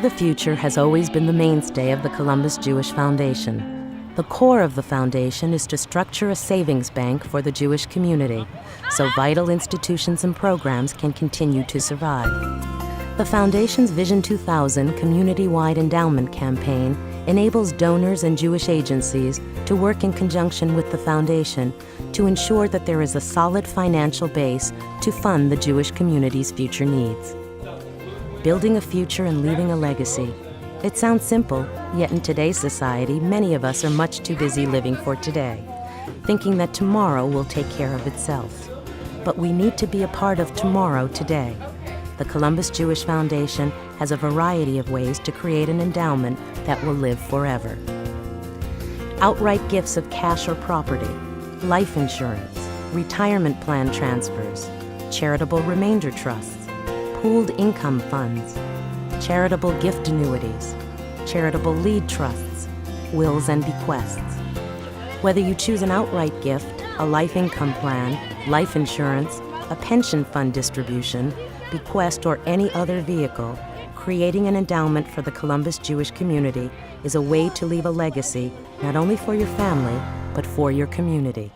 the future has always been the mainstay of the Columbus Jewish Foundation. The core of the foundation is to structure a savings bank for the Jewish community, so vital institutions and programs can continue to survive. The Foundation's Vision 2000 community-wide endowment campaign enables donors and Jewish agencies to work in conjunction with the Foundation to ensure that there is a solid financial base to fund the Jewish community's future needs. Building a future and leaving a legacy. It sounds simple, yet in today's society, many of us are much too busy living for today, thinking that tomorrow will take care of itself. But we need to be a part of tomorrow today. The Columbus Jewish Foundation has a variety of ways to create an endowment that will live forever. Outright gifts of cash or property, life insurance, retirement plan transfers, charitable remainder trusts, pooled income funds, charitable gift annuities, charitable lead trusts, wills and bequests. Whether you choose an outright gift, a life income plan, life insurance, a pension fund distribution, bequest, or any other vehicle, creating an endowment for the Columbus Jewish community is a way to leave a legacy not only for your family, but for your community.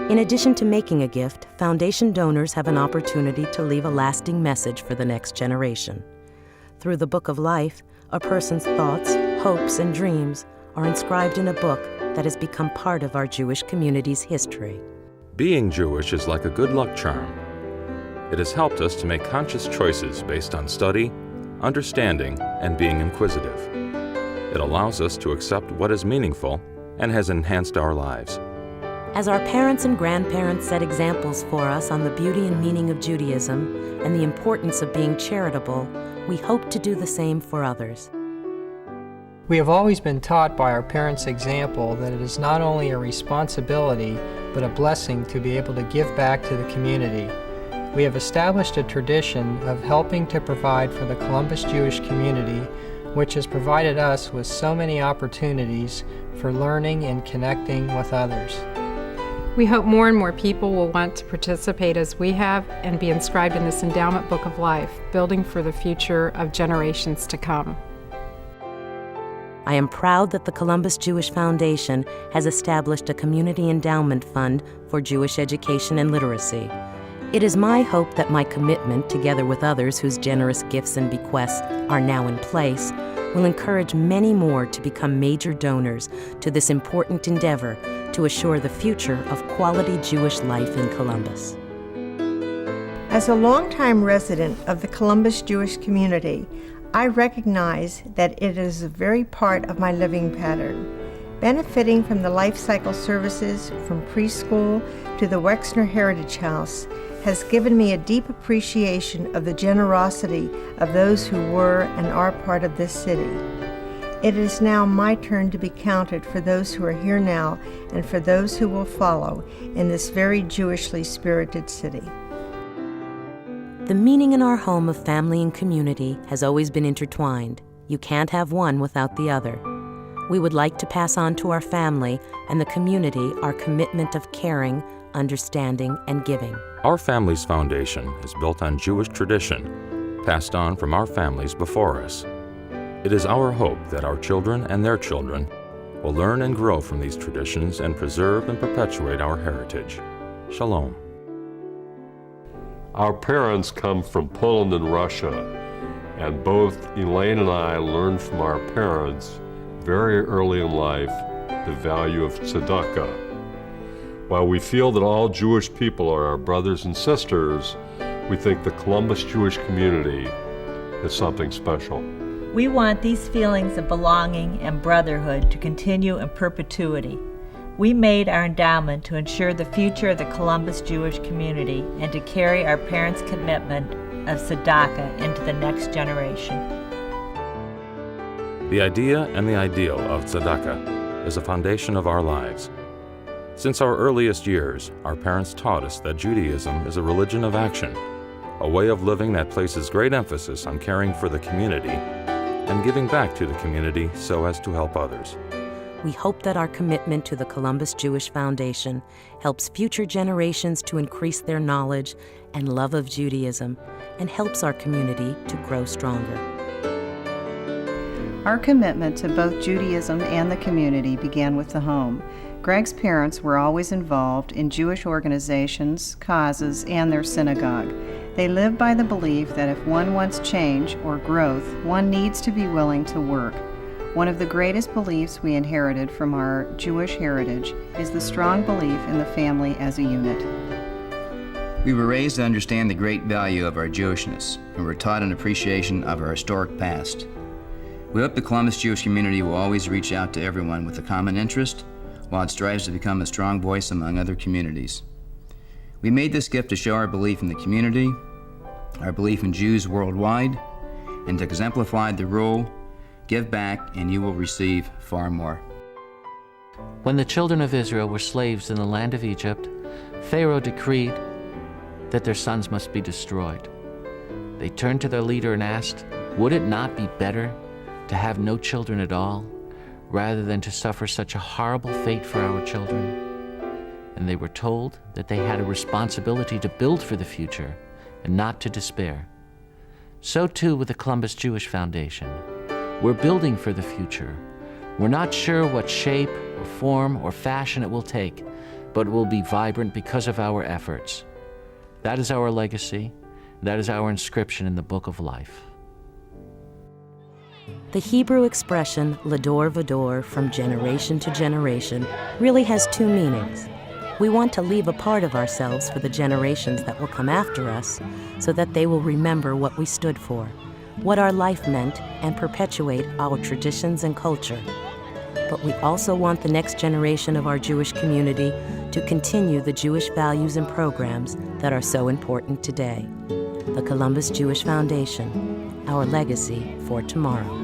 In addition to making a gift, Foundation donors have an opportunity to leave a lasting message for the next generation. Through the Book of Life, a person's thoughts, hopes, and dreams are inscribed in a book that has become part of our Jewish community's history. Being Jewish is like a good luck charm. It has helped us to make conscious choices based on study, understanding, and being inquisitive. It allows us to accept what is meaningful and has enhanced our lives. As our parents and grandparents set examples for us on the beauty and meaning of Judaism and the importance of being charitable, we hope to do the same for others. We have always been taught by our parents' example that it is not only a responsibility, but a blessing to be able to give back to the community. We have established a tradition of helping to provide for the Columbus Jewish community, which has provided us with so many opportunities for learning and connecting with others. We hope more and more people will want to participate as we have and be inscribed in this Endowment Book of Life, building for the future of generations to come. I am proud that the Columbus Jewish Foundation has established a community endowment fund for Jewish education and literacy. It is my hope that my commitment, together with others whose generous gifts and bequests are now in place, will encourage many more to become major donors to this important endeavor to assure the future of quality Jewish life in Columbus. As a longtime resident of the Columbus Jewish community, I recognize that it is a very part of my living pattern. Benefiting from the life cycle services from preschool to the Wexner Heritage House has given me a deep appreciation of the generosity of those who were and are part of this city. It is now my turn to be counted for those who are here now and for those who will follow in this very Jewishly spirited city. The meaning in our home of family and community has always been intertwined. You can't have one without the other. We would like to pass on to our family and the community our commitment of caring, understanding, and giving. Our family's foundation is built on Jewish tradition, passed on from our families before us. It is our hope that our children and their children will learn and grow from these traditions and preserve and perpetuate our heritage. Shalom. Our parents come from Poland and Russia, and both Elaine and I learned from our parents very early in life the value of tzedakah. While we feel that all Jewish people are our brothers and sisters, we think the Columbus Jewish community is something special. We want these feelings of belonging and brotherhood to continue in perpetuity. We made our endowment to ensure the future of the Columbus Jewish community and to carry our parents' commitment of tzedakah into the next generation. The idea and the ideal of tzedakah is a foundation of our lives. Since our earliest years, our parents taught us that Judaism is a religion of action, a way of living that places great emphasis on caring for the community and giving back to the community so as to help others. We hope that our commitment to the Columbus Jewish Foundation helps future generations to increase their knowledge and love of Judaism and helps our community to grow stronger. Our commitment to both Judaism and the community began with the home. Greg's parents were always involved in Jewish organizations, causes, and their synagogue. They lived by the belief that if one wants change or growth, one needs to be willing to work. One of the greatest beliefs we inherited from our Jewish heritage is the strong belief in the family as a unit. We were raised to understand the great value of our Jewishness, and were taught an appreciation of our historic past. We hope the Columbus Jewish community will always reach out to everyone with a common interest, while it strives to become a strong voice among other communities. We made this gift to show our belief in the community, our belief in Jews worldwide, and to exemplify the rule, give back and you will receive far more. When the children of Israel were slaves in the land of Egypt, Pharaoh decreed that their sons must be destroyed. They turned to their leader and asked, "Would it not be better to have no children at all, rather than to suffer such a horrible fate for our children?" And they were told that they had a responsibility to build for the future and not to despair. So too with the Columbus Jewish Foundation. We're building for the future. We're not sure what shape or form or fashion it will take, but it will be vibrant because of our efforts. That is our legacy. That is our inscription in the Book of Life. The Hebrew expression Lador Vador, from generation to generation, really has two meanings. We want to leave a part of ourselves for the generations that will come after us, so that they will remember what we stood for, what our life meant, and perpetuate our traditions and culture. But we also want the next generation of our Jewish community to continue the Jewish values and programs that are so important today. The Columbus Jewish Foundation, our legacy for tomorrow.